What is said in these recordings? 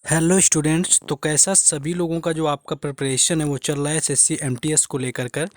Hello students. तो कैसा सभी लोगों का जो आपका प्रिपरेशन है वो चल रहा है एसएससी एमटीएस को लेकर कर।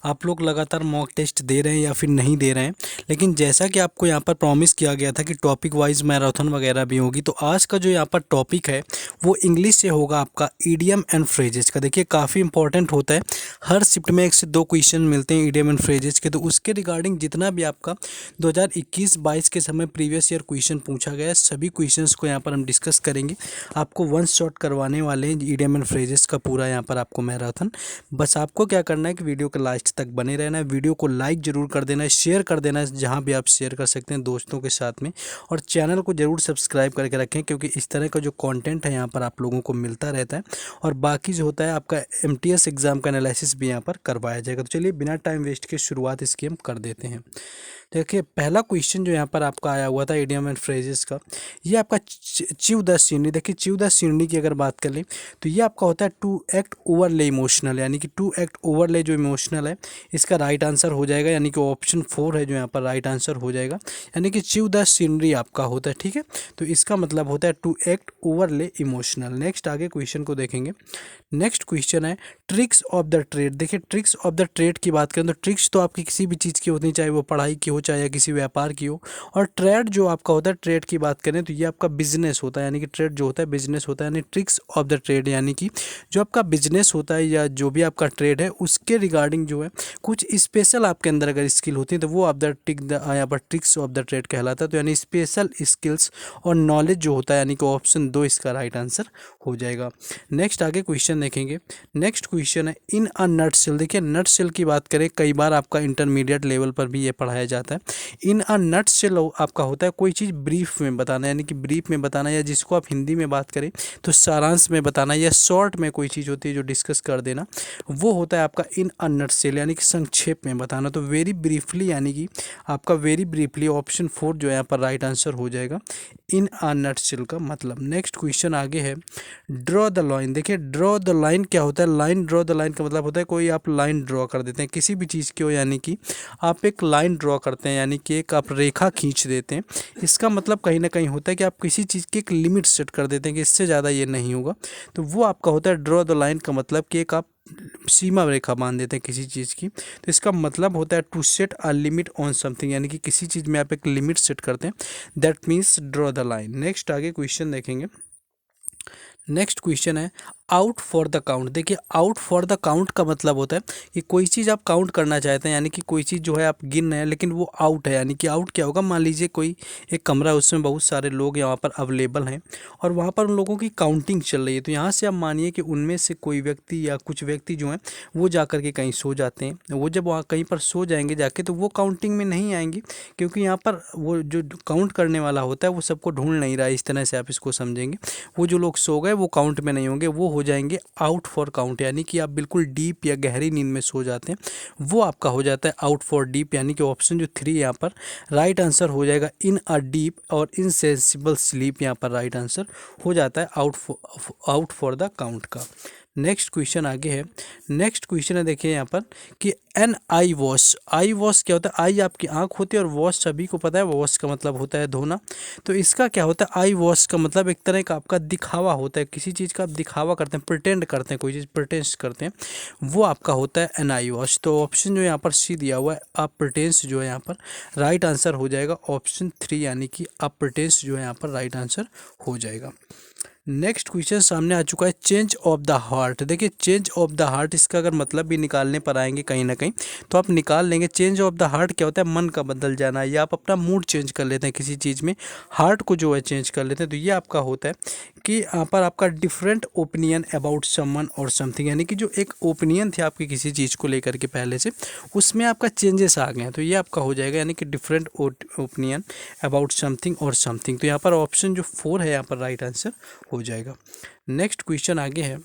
आप लोग लगातार मॉक टेस्ट दे रहे हैं या फिर नहीं दे रहे हैं, लेकिन जैसा कि आपको यहाँ पर प्रॉमिस किया गया था कि टॉपिक वाइज मैराथन वगैरह भी होगी, तो आज का जो यहाँ पर टॉपिक है वो इंग्लिश से होगा आपका ईडियम एंड फ्रेजेस का। देखिए काफ़ी इंपॉर्टेंट होता है, हर शिफ्ट में 1 से 2 क्वेश्चन मिलते हैं ईडियम एंड फ्रेजेस के। तो उसके रिगार्डिंग जितना भी आपका 2021-22 के समय प्रीवियस ईयर क्वेश्चन पूछा गया है, सभी क्वेश्चंस को यहाँ पर हम डिस्कस करेंगे। आपको वन शॉट करवाने वाले हैं ईडियम एंड फ्रेजेस का पूरा यहाँ पर आपको मैराथन। बस आपको क्या करना है कि वीडियो के लास्ट तक बने रहना है, वीडियो को लाइक जरूर कर देना है, शेयर कर देना है जहाँ भी आप शेयर कर सकते हैं दोस्तों के साथ में, और चैनल को जरूर सब्सक्राइब करके रखें क्योंकि इस तरह का जो कंटेंट है यहाँ पर आप लोगों को मिलता रहता है। और बाकी जो होता है आपका एमटीएस एग्जाम का एनालिसिस भी यहाँ पर करवाया जाएगा। तो चलिए बिना टाइम वेस्ट के शुरुआत इसकी हम कर देते हैं। देखिए पहला क्वेश्चन जो यहाँ पर आपका आया हुआ था इडियम एंड फ्रेजेस का, ये आपका च्यू द सीनरी। देखिए च्यू द सीनरी की अगर बात कर लें तो ये आपका होता है टू एक्ट ओवरले इमोशनल, यानी कि टू एक्ट ओवरले जो इमोशनल है इसका राइट आंसर हो जाएगा, यानी कि ऑप्शन 4 है जो यहाँ पर राइट आंसर हो जाएगा। यानी कि च्यू द सीनरी आपका होता है, ठीक है। तो इसका मतलब होता है to act overly emotional. Next आगे क्वेश्चन को देखेंगे। नेक्स्ट क्वेश्चन है ट्रिक्स ऑफ द ट्रेड। देखिए ट्रिक्स ऑफ द ट्रेड की बात करें तो ट्रिक्स तो आपकी किसी भी चीज़ की होती है, चाहे वो पढ़ाई की हो चाहे या किसी व्यापार की हो। और ट्रेड जो आपका होता है, ट्रेड की बात करें तो ये आपका बिजनेस होता है, यानी कि ट्रेड जो होता है बिजनेस होता है। यानी ट्रिक्स ऑफ द ट्रेड यानी कि जो आपका बिजनेस होता है या जो भी आपका ट्रेड है उसके रिगार्डिंग जो है कुछ स्पेशल आपके अंदर अगर स्किल होती है तो वो आप द टिक द यहाँ पर ट्रिक्स ऑफ द ट्रेड कहलाता है। तो यानी स्पेशल स्किल्स और नॉलेज जो होता है, यानी कि ऑप्शन 2 इसका राइट आंसर हो जाएगा। नेक्स्ट आगे क्वेश्चन देखेंगे। नेक्स्ट क्वेश्चन है इन अ नटसेल। देखिए नटसेल की बात करें, कई बार आपका इंटरमीडिएट लेवल पर भी ये पढ़ाया जाता है। इन अ नटसेल आपका होता है कोई चीज़ ब्रीफ में बताना, यानी कि ब्रीफ में बताना, या जिसको आप हिंदी में बात करें तो सारांश में बताना, या शॉर्ट में कोई चीज़ होती है जो डिस्कस कर देना, वो होता है आपका इन अ नटसेल, यानी कि संक्षेप में बताना। तो वेरी ब्रीफली यानी कि आपका वेरी ब्रीफली ऑप्शन 4 जो है यहाँ पर राइट आंसर हो जाएगा इन अ नटसेल का मतलब। नेक्स्ट क्वेश्चन आगे है ड्रॉ द लाइन। देखिए ड्रॉ द लाइन क्या होता है, लाइन ड्रॉ द लाइन का मतलब होता है कोई आप लाइन ड्रॉ कर देते हैं किसी भी चीज़ की हो, यानी कि आप एक लाइन ड्रॉ करते हैं, यानी कि एक आप रेखा खींच देते हैं। इसका मतलब कहीं ना कहीं होता है कि आप किसी चीज़ की एक लिमिट सेट कर देते हैं कि इससे ज़्यादा ये नहीं होगा। तो वो आपका होता है ड्रॉ द लाइन का मतलब कि एक आप सीमा रेखा बांध देते हैं किसी चीज़ की। तो इसका मतलब होता है to set a limit on something, यानी कि किसी चीज़ में आप एक लिमिट सेट करते हैं, that means draw the line. Next आगे क्वेश्चन देखेंगे। नेक्स्ट क्वेश्चन है आउट फॉर द काउंट। देखिए आउट फॉर द काउंट का मतलब होता है कि कोई चीज़ आप काउंट करना चाहते हैं, यानी कि कोई चीज़ जो है आप गिन रहे हैं लेकिन वो आउट है। यानी कि आउट क्या होगा, मान लीजिए कोई एक कमरा है उसमें बहुत सारे लोग यहाँ पर अवेलेबल हैं और वहाँ पर उन लोगों की काउंटिंग चल रही है। तो यहाँ से आप मानिए कि उनमें से कोई व्यक्ति या कुछ व्यक्ति जो हैं वो जा कर के कहीं सो जाते हैं। वो जब वहाँ कहीं पर सो जाएंगे जाके तो वो काउंटिंग में नहीं आएंगी, क्योंकि यहाँ पर वो जो काउंट करने वाला होता है वो सबको ढूंढ नहीं रहा है। इस तरह से आप इसको समझेंगे, वो जो लोग सो गए वो काउंट में नहीं होंगे, वो हो जाएंगे आउट फॉर काउंट। यानी कि आप बिल्कुल डीप या गहरी नींद में सो जाते हैं, वो आपका हो जाता है आउट फॉर डीप। यानी कि ऑप्शन जो 3 यहाँ पर राइट आंसर हो जाएगा इन अ डीप और इनसेंसिबल स्लीप यहाँ पर राइट आंसर हो जाता है आउट फॉर द काउंट का। नेक्स्ट क्वेश्चन आगे है। नेक्स्ट क्वेश्चन है देखिए यहाँ पर कि एन आई वॉश। आई वॉश क्या होता है, आई आपकी आंख होती है और वॉश सभी को पता है वॉश का मतलब होता है धोना। तो इसका क्या होता है, आई वॉश का मतलब एक तरह का आपका दिखावा होता है, किसी चीज़ का आप दिखावा करते हैं, प्रिटेंड करते हैं, कोई चीज़ प्रिटेंस करते हैं, वो आपका होता है एन आई वॉश। तो ऑप्शन जो यहाँ पर सी दिया हुआ है आप प्रिटेंस जो है यहाँ पर राइट आंसर हो जाएगा ऑप्शन 3, यानी कि आप प्रिटेंस जो है यहाँ पर राइट आंसर हो जाएगा। नेक्स्ट क्वेश्चन सामने आ चुका है चेंज ऑफ द हार्ट। देखिए चेंज ऑफ द हार्ट इसका अगर मतलब भी निकालने पर आएंगे कहीं ना कहीं तो आप निकाल लेंगे। चेंज ऑफ द हार्ट क्या होता है, मन का बदल जाना, या आप अपना मूड चेंज कर लेते हैं किसी चीज़ में, हार्ट को जो है चेंज कर लेते हैं। तो ये आपका होता है कि यहाँ पर आपका डिफरेंट ओपिनियन अबाउट समवन और समथिंग, यानी कि जो एक ओपिनियन थे आपकी किसी चीज़ को लेकर के पहले से, उसमें आपका चेंजेस आ गए हैं। तो ये आपका हो जाएगा यानी कि डिफरेंट ओपिनियन अबाउट समथिंग और समथिंग। तो यहाँ पर ऑप्शन जो 4 है यहाँ पर राइट आंसर हो जाएगा। नेक्स्ट क्वेश्चन आगे है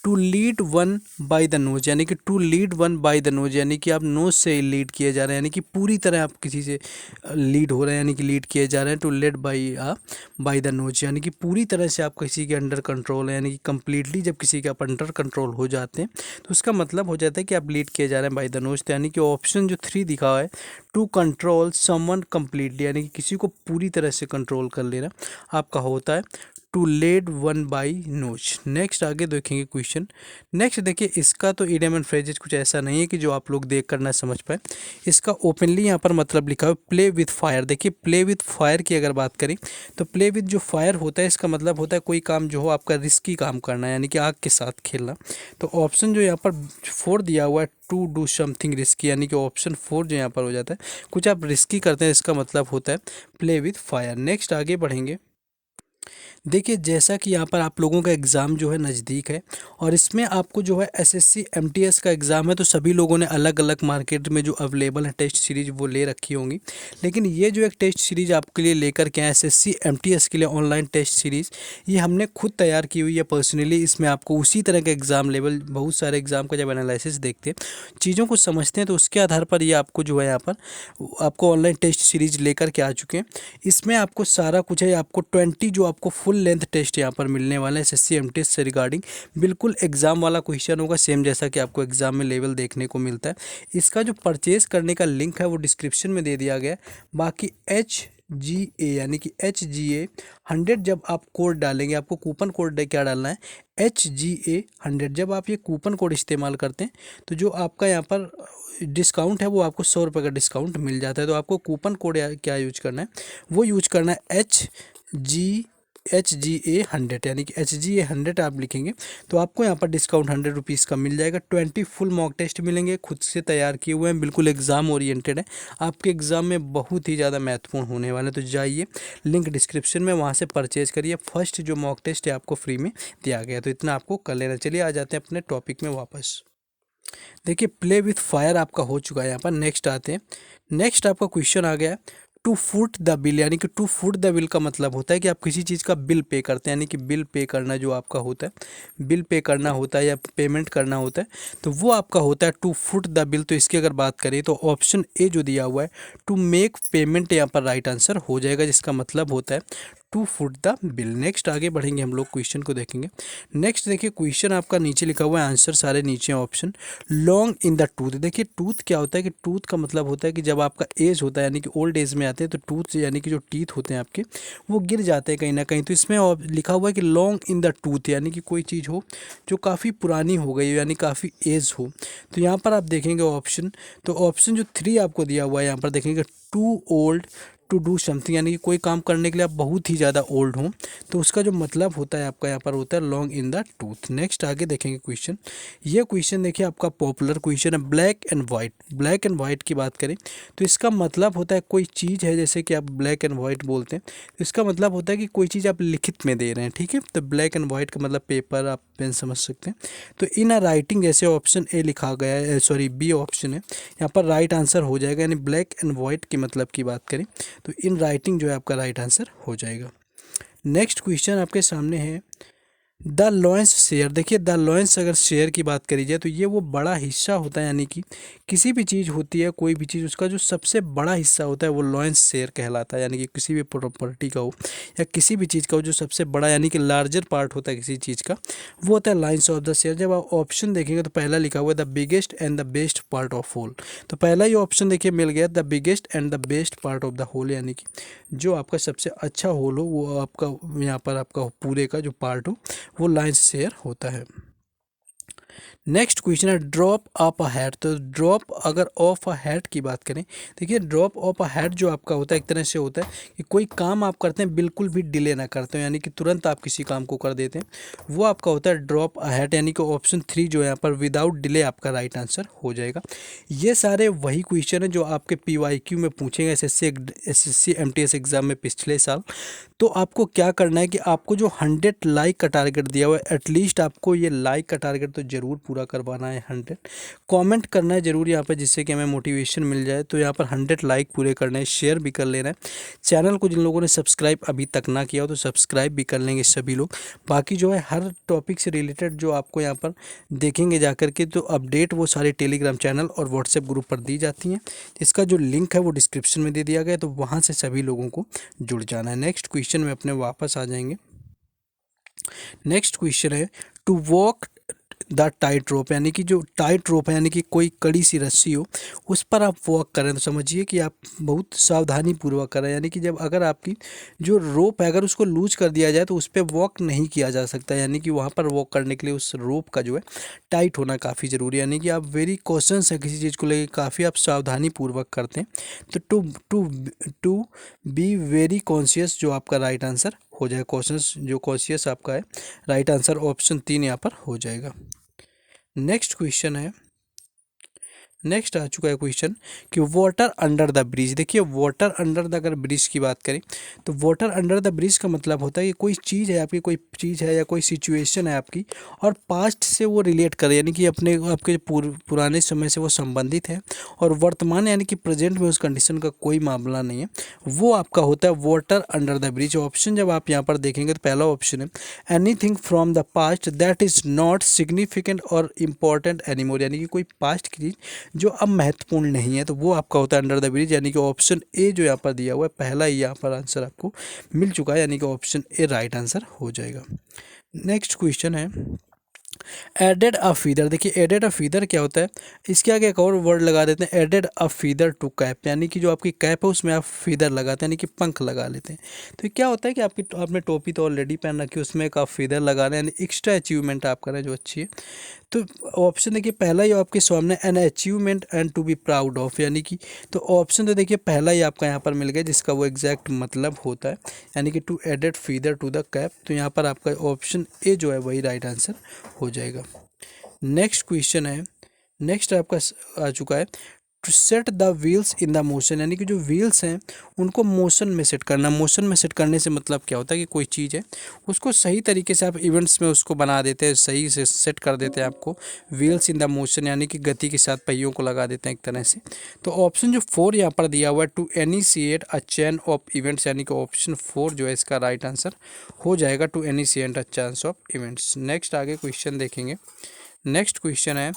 to lead one by the nose. यानी कि to lead one by the nose, यानी कि आप नोज से लीड किए जा रहे हैं, यानी कि पूरी तरह आप किसी से लीड हो रहे हैं, यानी कि लीड किए जा रहे हैं। To led by the nose यानी कि पूरी तरह से आप किसी के अंडर कंट्रोल है, यानी कि कंप्लीटली जब किसी के आप अंडर कंट्रोल हो जाते हैं तो उसका मतलब हो जाता है कि आप लीड किए जा रहे हैं बाय द नोज। तो यानी कि ऑप्शन जो 3 दिखा हुआ है टू कंट्रोल समवन कंप्लीटली, यानी कि किसी को पूरी तरह से कंट्रोल कर लेना आपका होता है टू लेड वन बाई नोच। नेक्स्ट आगे देखेंगे क्वेश्चन। नेक्स्ट देखिए, इसका तो इडियम एंड फ्रेजेस कुछ ऐसा नहीं है कि जो आप लोग देख कर ना समझ पाए। इसका ओपनली यहाँ पर मतलब लिखा हुआ प्ले विथ फायर। देखिए प्ले विथ फायर की अगर बात करें तो प्ले विथ जो फायर होता है इसका मतलब होता है कोई काम जो हो आपका रिस्की काम करना है, यानी कि आग के साथ खेलना। तो ऑप्शन जो यहाँ पर 4 दिया हुआ है, टू डू समथिंग रिस्की, यानी कि ऑप्शन 4 जो यहाँ पर हो जाता है कुछ आप रिस्की करते हैं, इसका मतलब होता है प्ले विथ फायर। नेक्स्ट आगे बढ़ेंगे। देखिए जैसा कि यहाँ पर आप लोगों का एग्ज़ाम जो है नज़दीक है और इसमें आपको जो है एसएससी एमटीएस का एग्ज़ाम है, तो सभी लोगों ने अलग अलग मार्केट में जो अवेलेबल है टेस्ट सीरीज़ वो ले रखी होंगी। लेकिन ये जो एक टेस्ट सीरीज़ आपके लिए लेकर के आए एसएससी एमटीएस के लिए ऑनलाइन टेस्ट सीरीज़, ये हमने खुद तैयार की हुई है पर्सनली। इसमें आपको उसी तरह के एग्ज़ाम लेवल, बहुत सारे एग्ज़ाम का जब एनालिसिस देखते हैं, चीज़ों को समझते हैं, तो उसके आधार पर ये आपको जो है यहाँ पर आपको ऑनलाइन टेस्ट सीरीज़ लेकर के आ चुके हैं। इसमें आपको सारा कुछ है, आपको 20 जो आपको फुल लेंथ टेस्ट यहाँ पर मिलने वाला है एसएससी एमटीएस से रिगार्डिंग। बिल्कुल एग्जाम वाला क्वेश्चन होगा, सेम जैसा कि आपको एग्जाम में लेवल देखने को मिलता है। इसका जो परचेज करने का लिंक है वो डिस्क्रिप्शन में दे दिया गया है। बाकी HGA यानी कि HGA 100 जब आप कोड डालेंगे, आपको कूपन कोड क्या डालना है, HGA 100। जब आप ये कूपन कोड इस्तेमाल करते हैं तो जो आपका यहाँ पर डिस्काउंट है वो आपको 100 रुपये का डिस्काउंट मिल जाता है। तो आपको कूपन कोड क्या यूज करना है, वो यूज करना है HGA 100, यानी कि HGA 100 आप लिखेंगे तो आपको यहाँ पर डिस्काउंट 100 रुपीज़ का मिल जाएगा। 20 फुल मॉक टेस्ट मिलेंगे, खुद से तैयार किए हुए हैं, बिल्कुल एग्जाम ओरिएंटेड है, आपके एग्जाम में बहुत ही ज़्यादा महत्वपूर्ण होने वाले हैं। तो जाइए लिंक डिस्क्रिप्शन में, वहाँ से परचेज करिए। फर्स्ट जो मॉक टेस्ट है आपको फ्री में दिया गया, तो इतना आपको कर लेना। चलिए आ जाते हैं अपने टॉपिक में वापस। देखिए प्ले विथ फायर आपका हो चुका है यहाँ पर। नेक्स्ट आते हैं। नेक्स्ट आपका क्वेश्चन आ गया है टू फुट द बिल, यानी कि टू फुट द बिल का मतलब होता है कि आप किसी चीज़ का बिल पे करते हैं, यानी कि बिल पे करना जो आपका होता है, बिल पे करना होता है या पेमेंट करना होता है, तो वो आपका होता है टू फुट द बिल। तो इसकी अगर बात करें तो ऑप्शन ए जो दिया हुआ है टू मेक पेमेंट यहाँ पर राइट आंसर हो जाएगा, जिसका मतलब होता है टू फुट द बिल। नेक्स्ट आगे बढ़ेंगे, हम लोग क्वेश्चन को देखेंगे। नेक्स्ट देखिए क्वेश्चन आपका नीचे लिखा हुआ है, आंसर सारे नीचे option. Long in the tooth, देखिए टूथ क्या होता है कि टूथ का मतलब होता है कि जब आपका एज होता है, यानी कि ओल्ड एज में आते हैं, तो टूथ यानी कि जो टीथ होते हैं आपके वो गिर जाते हैं कहीं ना कहीं। तो इसमें लिखा हुआ है कि लॉन्ग इन द टूथ, यानी कि कोई चीज़ हो जो काफ़ी पुरानी हो गई हो, यानी काफ़ी एज हो। तो यहाँ पर आप देखेंगे ऑप्शन, तो ऑप्शन जो 3 आपको दिया हुआ है यहाँ पर देखेंगे to old to do something, यानी कि कोई काम करने के लिए आप बहुत ही ज़्यादा ओल्ड हों, तो उसका जो मतलब होता है आपका यहाँ पर होता है long in the tooth. Next आगे देखेंगे क्वेश्चन। ये क्वेश्चन देखिए आपका पॉपुलर क्वेश्चन है, black and white. Black and white की बात करें तो इसका मतलब होता है कोई चीज़ है, जैसे कि आप ब्लैक एंड वाइट बोलते हैं, तो इसका मतलब होता है कि कोई चीज़ आप लिखित में दे रहे हैं, ठीक है। तो ब्लैक एंड वाइट का मतलब पेपर, आप पेन समझ सकते हैं। तो इन अ राइटिंग, जैसे ऑप्शन ए लिखा गया है, सॉरी बी ऑप्शन है, यहाँ पर राइट आंसर हो जाएगा। यानी ब्लैक एंड वाइट के मतलब की बात करें तो इन राइटिंग जो है आपका राइट आंसर हो जाएगा। नेक्स्ट क्वेश्चन आपके सामने है द लॉयंस शेयर। देखिए द लॉयंस अगर शेयर की बात करी जाए तो ये वो बड़ा हिस्सा होता है, यानी कि किसी भी चीज़ होती है, कोई भी चीज़, उसका जो सबसे बड़ा हिस्सा होता है वो लॉयंस शेयर कहलाता है। यानी कि किसी भी प्रॉपर्टी का हो या किसी भी चीज़ का हो, जो सबसे बड़ा यानी कि लार्जर पार्ट होता है किसी चीज़ का, वो होता है लाइन्स ऑफ द शेयर। जब आप ऑप्शन देखेंगे तो पहला लिखा हुआ है the biggest and the best part of whole, तो पहला ही ऑप्शन देखिए मिल गया, the biggest and the best part of the whole, यानी कि जो आपका सबसे अच्छा होल हो वो आपका यहाँ पर आपका पूरे का जो पार्ट हो वो लाइन्स शेयर होता है। नेक्स्ट क्वेश्चन है ड्रॉप ऑफ अ हैट। तो ड्रॉप अगर ऑफ अ हैट की बात करें, देखिए ड्रॉप ऑफ अ हैट जो आपका होता है एक तरह से होता है कि कोई काम आप करते हैं बिल्कुल भी डिले ना करते हो, यानी कि तुरंत आप किसी काम को कर देते हैं, वो आपका होता है ड्रॉप अ हैट। यानी कि ऑप्शन 3 जो है यहाँ पर विदाउट डिले आपका राइट आंसर हो जाएगा। ये सारे वही क्वेश्चन है जो आपके PYQ में पूछेंगे SSC MTS एग्जाम में पिछले साल। तो आपको क्या करना है कि आपको जो 100 लाइक का टारगेट दिया हुआ है, एटलीस्ट आपको ये लाइक का टारगेट तो ज़रूर पूरा करवाना है। 100 कमेंट करना है ज़रूर यहाँ पर, जिससे कि हमें मोटिवेशन मिल जाए। तो यहाँ पर 100 लाइक पूरे करने हैं, शेयर भी कर लेना है। चैनल को जिन लोगों ने सब्सक्राइब अभी तक ना किया हो तो सब्सक्राइब भी कर लेंगे सभी लोग। बाकी जो है हर टॉपिक से रिलेटेड जो आपको यहाँ पर देखेंगे जा करके, तो अपडेट वो सारे टेलीग्राम चैनल और व्हाट्सएप ग्रुप पर दी जाती हैं। इसका जो लिंक है वो डिस्क्रिप्शन में दे दिया गया है, तो वहाँ से सभी लोगों को जुड़ जाना है। नेक्स्ट क्वेश्चन में अपने वापस आ जाएंगे। नेक्स्ट क्वेश्चन है to walk the tight rope, यानी कि जो टाइट रोप है यानी कि कोई कड़ी सी रस्सी हो उस पर आप वॉक करें तो समझिए कि आप बहुत सावधानी पूर्वक करें। यानी कि जब अगर आपकी जो रोप है अगर उसको लूज कर दिया जाए तो उस पर वॉक नहीं किया जा सकता, यानी कि वहाँ पर वॉक करने के लिए उस रोप का जो है टाइट होना काफ़ी ज़रूरी है। यानी कि आप वेरी कॉशंस है किसी चीज़ को लेकर, काफ़ी आप सावधानी पूर्वक करते हैं। तो टू बी वेरी कॉन्शियस जो आपका राइट आंसर हो जाएगा। कॉशंस जो कॉन्शियस आपका है राइट आंसर ऑप्शन 3 यहाँ पर हो जाएगा। नेक्स्ट क्वेश्चन है, नेक्स्ट आ चुका है क्वेश्चन कि वाटर अंडर द ब्रिज। देखिए वाटर अंडर द अगर ब्रिज की बात करें तो वाटर अंडर द ब्रिज का मतलब होता है कि कोई चीज़ है आपकी, कोई चीज़ है या कोई सिचुएशन है आपकी और पास्ट से वो रिलेट करे, यानी कि अपने आपके पुराने समय से वो संबंधित है और वर्तमान यानी कि प्रेजेंट में उस कंडीशन का कोई मामला नहीं है, वो आपका होता है water under the bridge. Option जब आप यहाँ पर देखेंगे तो पहला ऑप्शन है anything from the past that is not significant और इम्पॉर्टेंट एनीमोर, यानी कि कोई पास्ट की चीज़ जो अब महत्वपूर्ण नहीं है, तो वो आपका होता है अंडर द ब्रिज। यानी कि ऑप्शन ए जो यहाँ पर दिया हुआ है पहला ही यहाँ पर आंसर आपको मिल चुका है, यानी कि ऑप्शन ए राइट आंसर हो जाएगा। नेक्स्ट क्वेश्चन है एडेड अ फीदर। देखिए एडेड अ फीदर क्या होता है, इसके आगे एक और वर्ड लगा देते हैं added a feather to cap, यानी कि जो आपकी कैप है उसमें आप फीदर लगाते हैं यानी कि पंख लगा लेते हैं। तो क्या होता है कि आपने टोपी तो ऑलरेडी पहन रखी है, उसमें एक आप फीदर लगा रहे हैं यानी एक्स्ट्रा अचीवमेंट आप कर रहे हैं जो अच्छी है। तो ऑप्शन देखिए पहला ही आपके सामने an achievement and to be proud of, यानी कि तो ऑप्शन तो देखिए पहला ही आपका यहाँ पर मिल गया जिसका वो एग्जैक्ट मतलब होता है, यानी कि to added feather to the cap. तो यहाँ पर आपका ऑप्शन ए जो है वही राइट आंसर हो जाएगा। नेक्स्ट क्वेश्चन है, नेक्स्ट आपका आ चुका है to set the wheels in the motion, यानी कि जो व्हील्स हैं उनको मोशन में सेट करना। मोशन में सेट करने से मतलब क्या होता है कि कोई चीज़ है उसको सही तरीके से आप इवेंट्स में उसको बना देते हैं, सही से सेट कर देते हैं आपको व्हील्स इन द मोशन, यानी कि गति के साथ पहियों को लगा देते हैं एक तरह से। तो ऑप्शन जो 4 यहाँ पर दिया हुआ है to initiate a chain of events, यानी कि ऑप्शन 4 जो है इसका राइट आंसर हो जाएगा to initiate a chain of events. Next आगे क्वेश्चन देखेंगे। नेक्स्ट क्वेश्चन है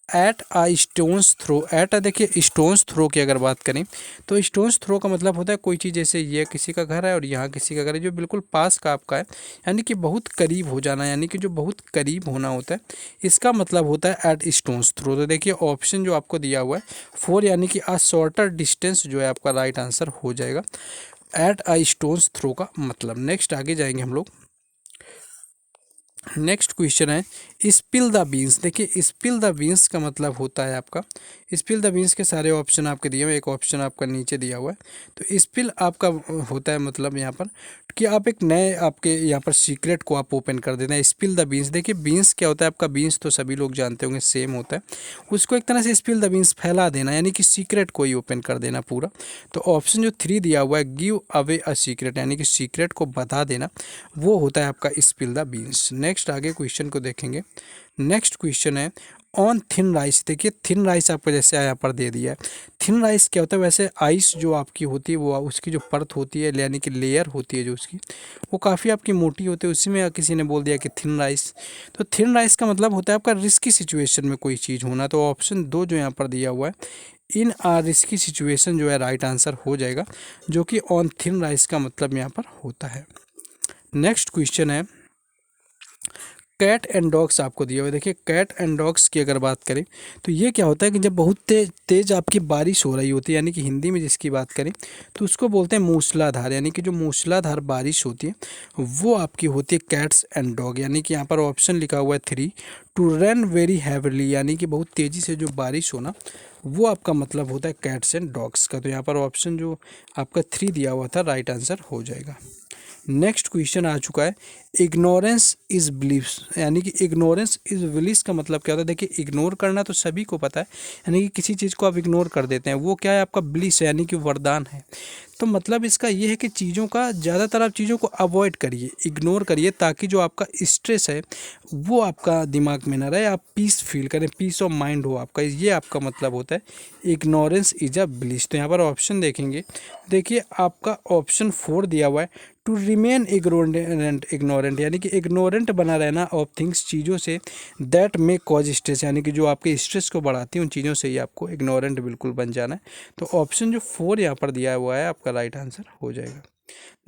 at a stone's throw. At देखिए स्टोन्स थ्रो की अगर बात करें तो स्टोन्स थ्रो का मतलब होता है कोई चीज़ जैसे ये किसी का घर है और यहाँ किसी का घर है जो बिल्कुल पास का आपका है, यानी कि बहुत करीब हो जाना, यानी कि जो बहुत करीब होना होता है, इसका मतलब होता है एट स्टोन्स थ्रो। तो देखिए ऑप्शन जो आपको दिया हुआ है 4 यानी कि अ शॉर्टर डिस्टेंस जो है आपका राइट आंसर हो जाएगा एट आ स्टोन्स थ्रो का मतलब। नेक्स्ट आगे जाएंगे हम लोग। नेक्स्ट क्वेश्चन है स्पिल द बीन्स। देखिए स्पिल द बीन्स का मतलब होता है आपका, स्पिल द बीन्स के सारे ऑप्शन आपके दिए हुए, एक ऑप्शन आपका नीचे दिया हुआ है। तो स्पिल आपका होता है मतलब यहाँ पर कि आप एक नए आपके यहाँ पर सीक्रेट को आप ओपन कर देते हैं। स्पिल द बीन्स, देखिए बीन्स क्या होता है आपका, बीन्स तो सभी लोग जानते होंगे सेम होता है, उसको एक तरह से स्पिल द बीन्स फैला देना, यानी कि सीक्रेट को ही ओपन कर देना पूरा। तो ऑप्शन जो 3 दिया हुआ है गिव अवे अ सीक्रेट, यानी कि सीक्रेट को बता देना, वो होता है आपका स्पिल द बीन्स। नेक्स्ट आगे क्वेश्चन को देखेंगे। नेक्स्ट क्वेश्चन है ऑन थिन राइस। देखिए थिन राइस आपको जैसे यहाँ पर दे दिया है, थिन राइस क्या होता है, वैसे आइस जो आपकी होती है वो उसकी जो परत होती है यानी कि लेयर होती है जो उसकी वो काफ़ी आपकी मोटी होती है, उसी में किसी ने बोल दिया कि थिन राइस। तो थिन राइस का मतलब होता है आपका रिस्की सिचुएशन में कोई चीज़ होना। तो ऑप्शन 2 जो यहाँ पर दिया हुआ है इन आ रिस्की सिचुएशन जो है राइट आंसर हो जाएगा, जो कि ऑन थिन राइस का मतलब यहाँ पर होता है। नेक्स्ट क्वेश्चन है कैट एंड डॉग्स आपको दिया हुआ है। देखिए कैट एंड डॉग्स की अगर बात करें तो ये क्या होता है कि जब बहुत तेज आपकी बारिश हो रही होती है, यानी कि हिंदी में जिसकी बात करें तो उसको बोलते हैं मूसलाधार, यानी कि जो मूसलाधार बारिश होती है वो आपकी होती है कैट्स एंड डॉग। यानी कि यहाँ पर ऑप्शन लिखा हुआ है 3 टू रन वेरी हैविली, यानी कि बहुत तेज़ी से जो बारिश होना वो आपका मतलब होता है कैट्स एंड डॉग्स का। तो यहाँ पर ऑप्शन जो आपका 3 दिया हुआ था राइट आंसर हो जाएगा। नेक्स्ट क्वेश्चन आ चुका है इग्नोरेंस इज बिलीफ्स, यानी कि इग्नोरेंस इज बिलीफ्स का मतलब क्या होता है। देखिए इग्नोर करना तो सभी को पता है, यानी कि किसी चीज़ को आप इग्नोर कर देते हैं वो क्या है आपका बिलीफ है, यानी कि वरदान है। तो मतलब इसका ये है कि चीज़ों का ज़्यादातर आप चीज़ों को अवॉइड करिए, इग्नोर करिए, ताकि जो आपका स्ट्रेस है वो आपका दिमाग में ना रहे, आप पीस फील करें, पीस ऑफ माइंड हो आपका, ये आपका मतलब होता है इग्नोरेंस इज अ ब्लिस। तो यहाँ पर ऑप्शन देखेंगे, देखिए आपका ऑप्शन 4 दिया हुआ है टू रिमेन इग्नोरेंट, यानी कि इग्नोरेंट बना रहना ऑफ थिंग्स, चीज़ों say that may cause stress, यानी कि जो आपके स्ट्रेस को बढ़ाती हैं उन चीज़ों से ही आपको इग्नोरेंट बिल्कुल बन जाना है। तो ऑप्शन जो 4 यहाँ पर दिया हुआ है आपका राइट आंसर हो जाएगा।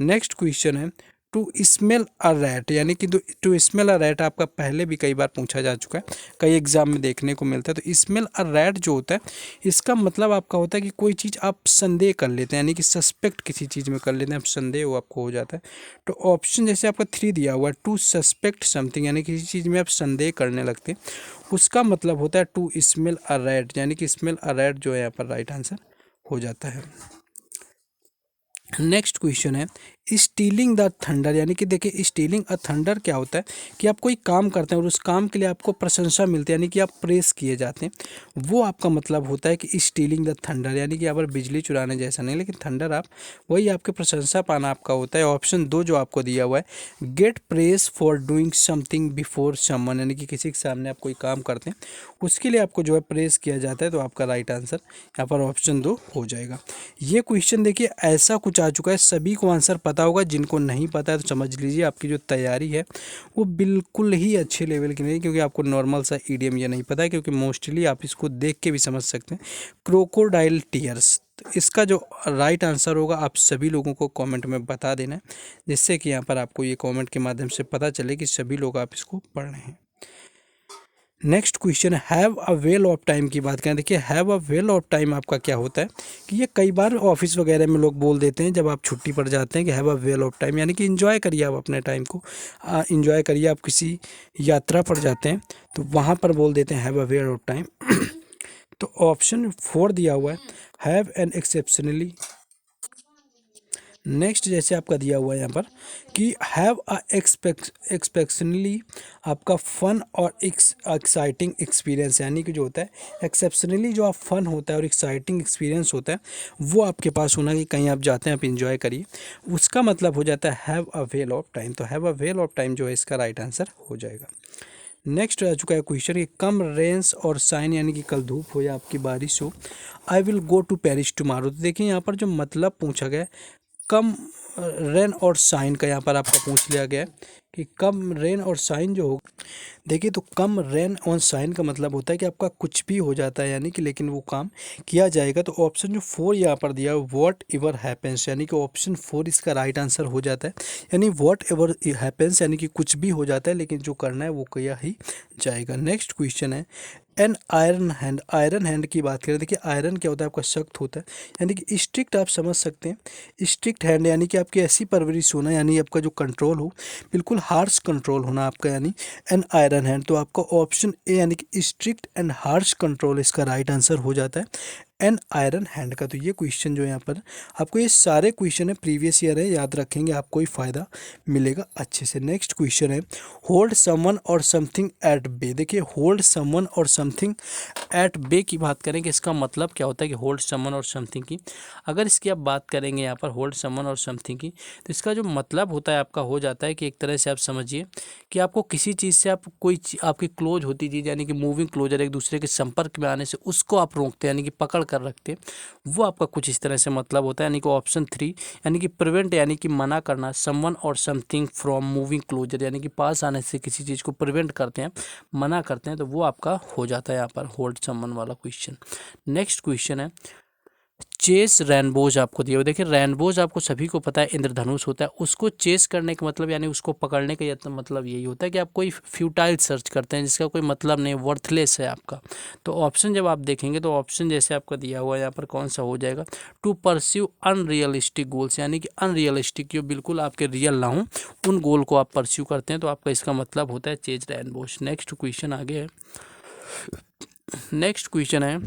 नेक्स्ट क्वेश्चन है टू स्मेल अ रैट, यानी कि टू स्मेल अ रैट आपका पहले भी कई बार पूछा जा चुका है, कई एग्जाम में देखने को मिलता है। तो स्मेल अ रैट जो होता है इसका मतलब आपका होता है कि कोई चीज़ आप संदेह कर लेते हैं, यानी कि सस्पेक्ट किसी चीज़ में कर लेते हैं, आप संदेह वो आपको हो जाता है। तो ऑप्शन जैसे आपका 3 दिया हुआ है, टू सस्पेक्ट समथिंग, यानी किसी चीज़ में आप संदेह करने लगते हैं, उसका मतलब होता है टू स्मेल अ रैट, यानी कि स्मेल अ रैट जो है यहाँ पर राइट आंसर हो जाता है। नेक्स्ट क्वेश्चन है स्टीलिंग द थंडर, यानी कि देखिए स्टीलिंग अ थंडर क्या होता है कि आप कोई काम करते हैं और उस काम के लिए आपको प्रशंसा मिलती है, यानी कि आप प्रेस किए जाते हैं, वो आपका मतलब होता है कि स्टीलिंग द थंडर, यानी कि यहाँ पर बिजली चुराने जैसा नहीं, लेकिन थंडर आप वही आपके प्रशंसा पाना आपका होता है। ऑप्शन 2 जो आपको दिया हुआ है get press for doing something before someone, यानी कि किसी के सामने आप कोई काम करते हैं उसके लिए आपको जो है प्रेस किया जाता है, तो आपका राइट आंसर यहाँ पर ऑप्शन 2 हो जाएगा। ये क्वेश्चन देखिए ऐसा कुछ आ चुका है, सभी को आंसर पता होगा, जिनको नहीं पता है तो समझ लीजिए आपकी जो तैयारी है वो बिल्कुल ही अच्छे लेवल की नहीं, क्योंकि आपको नॉर्मल सा ईडीएम ये नहीं पता है, क्योंकि मोस्टली आप इसको देख के भी समझ सकते हैं, क्रोकोडाइल टीयर्स। तो इसका जो राइट आंसर होगा आप सभी लोगों को कमेंट में बता देना है, जिससे कि यहाँ पर आपको ये कमेंट के माध्यम से पता चले कि सभी लोग आप इसको पढ़ रहे हैं। Next question have a whale of time की बात करें। देखिए have a whale of time आपका क्या होता है कि ये कई बार ऑफिस वगैरह में लोग बोल देते हैं जब आप छुट्टी पर जाते हैं कि have a whale of time, यानी कि इंजॉय करिए आप अपने टाइम को, इंजॉय करिए। आप किसी यात्रा पर जाते हैं तो वहाँ पर बोल देते हैं have a whale of time. तो ऑप्शन 4 दिया हुआ है हैव एन एक्सेप्शनली। नेक्स्ट जैसे आपका दिया हुआ है यहाँ पर कि हैव अ एक्सपेक्शनली आपका फन और एक्साइटिंग एक्सपीरियंस, यानी कि जो होता है एक्सेप्शनली जो आप फन होता है और एक्साइटिंग एक्सपीरियंस होता है वो आपके पास होना, कि कहीं आप जाते हैं आप इंजॉय करिए, उसका मतलब हो जाता है have a whale of time. तो have a whale of time जो है इसका राइट आंसर हो जाएगा। नेक्स्ट आ चुका है क्वेश्चन कि कम रेंस और साइन, यानी कि कल धूप हो या आपकी बारिश हो, I will go to Paris tomorrow. तो देखिए यहाँ पर जो मतलब पूछा गया है कम रेन और साइन का, यहाँ पर आपका पूछ लिया गया है कि कम रेन और साइन जो हो, देखिए तो कम रेन और साइन का मतलब होता है कि आपका कुछ भी हो जाता है, यानी कि लेकिन वो काम किया जाएगा। तो ऑप्शन जो 4 यहाँ पर दिया है वॉट एवर हैपेंस, यानी कि ऑप्शन 4 इसका राइट आंसर हो जाता है, यानी वॉट एवर हैपेंस, यानी कि कुछ भी हो जाता है लेकिन जो करना है वो किया ही जाएगा। नेक्स्ट क्वेश्चन है an iron hand. Iron hand की बात करें, देखिए आयरन क्या होता है आपका सख्त होता है, यानी कि स्ट्रिक्ट आप समझ सकते हैं। स्ट्रिक्ट हैंड यानी कि आपकी ऐसी परवरिश होना, यानी आपका जो कंट्रोल हो बिल्कुल हार्श कंट्रोल होना आपका, यानी एन आयरन हैंड। तो आपका ऑप्शन ए यानी कि स्ट्रिक्ट एंड हार्श कंट्रोल इसका राइट आंसर हो जाता है एन आयरन हैंड का। तो ये क्वेश्चन जो है यहाँ पर आपको, ये सारे क्वेश्चन है प्रीवियस ईयर है, याद रखेंगे आपको ही फायदा मिलेगा अच्छे से। नेक्स्ट क्वेश्चन है होल्ड समवन और समथिंग एट बे। देखिए होल्ड समवन और समथिंग एट बे की बात करें कि इसका मतलब क्या होता है कि होल्ड समवन और समथिंग की, अगर इसकी आप बात करेंगे यहाँ पर होल्ड समवन और समथिंग की, तो इसका जो मतलब होता है आपका हो जाता है कि एक तरह से आप समझिए कि आपको किसी चीज़ से आप कोई आपकी क्लोज होती चीज़, यानी कि मूविंग क्लोजर, एक दूसरे के संपर्क में आने से उसको आप रोकते हैं, यानी कि पकड़ कर रखते हैं, वो आपका कुछ इस तरह से मतलब होता है। यानी कि ऑप्शन 3 यानी कि प्रिवेंट, यानी कि मना करना, समवन और समथिंग फ्रॉम मूविंग क्लोजर, यानी कि पास आने से किसी चीज़ को प्रिवेंट करते हैं, मना करते हैं, तो वो आपका हो जाता है यहाँ पर होल्ड समवन वाला क्वेश्चन। नेक्स्ट क्वेश्चन है चेस रेनबोज आपको दिया हुआ। देखिए रेनबोज आपको सभी को पता है इंद्रधनुष होता है, उसको चेस करने का मतलब यानी उसको पकड़ने का मतलब यही होता है कि आप कोई फ्यूटाइल सर्च करते हैं जिसका कोई मतलब नहीं, वर्थलेस है आपका। तो ऑप्शन जब आप देखेंगे तो ऑप्शन जैसे आपका दिया हुआ है यहाँ पर कौन सा हो जाएगा, टू परस्यू अनरियलिस्टिक गोल्स, यानी कि अनरियलिस्टिक जो बिल्कुल आपके रियल ना हो उन गोल को आप परस्यू करते हैं, तो आपका इसका मतलब होता है चेज रेनबोज। नेक्स्ट क्वेश्चन आगे है, नेक्स्ट क्वेश्चन है